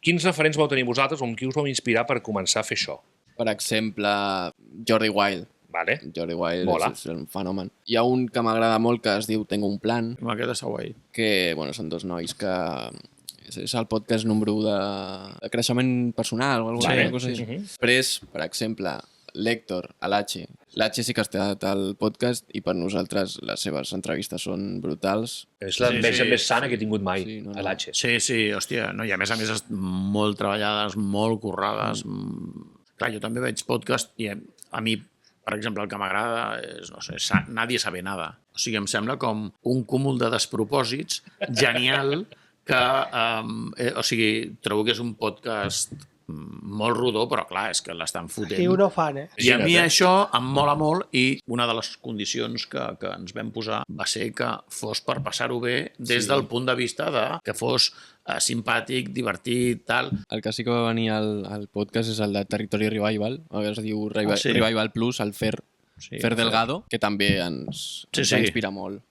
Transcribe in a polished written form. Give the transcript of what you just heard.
Quins referents vau tenir vosaltres o amb qui us vau inspirar per començar a fer això? Per exemple, Jordi Wild. Vale. Jordi Wild Mola. és un fenomen. Hi ha un que m'agrada molt que es diu Tengo un plan, Aquest és guai. que bueno, són dos nois que és el podcast número 1 de creixement personal o alguna cosa així. Després, per exemple, l'Héctor, l'H. L'H sí que ha estat al podcast i per nosaltres les seves entrevistes són brutals. És l'enveja més sana que he tingut mai, a l'H. Sí, hòstia, no? I a més molt treballades, molt currades. Clar, jo també veig podcast i a mi, per exemple, el que m'agrada és, no sé, Nadie sabe nada. O sigui, em sembla com un cúmul de despropòsits genial que, o sigui, trobo que és un podcast molt rodó, però clar, és que l'estan fotent. I un ho fan, I a mi això em mola molt i una de les condicions que ens vam posar va ser que fos per passar-ho bé des del punt de vista de que fos simpàtic, divertit, tal. El que sí que va venir al podcast és el de Territory Revival, que es diu Revival Plus, el Fer Delgado, que també ens va inspirar molt.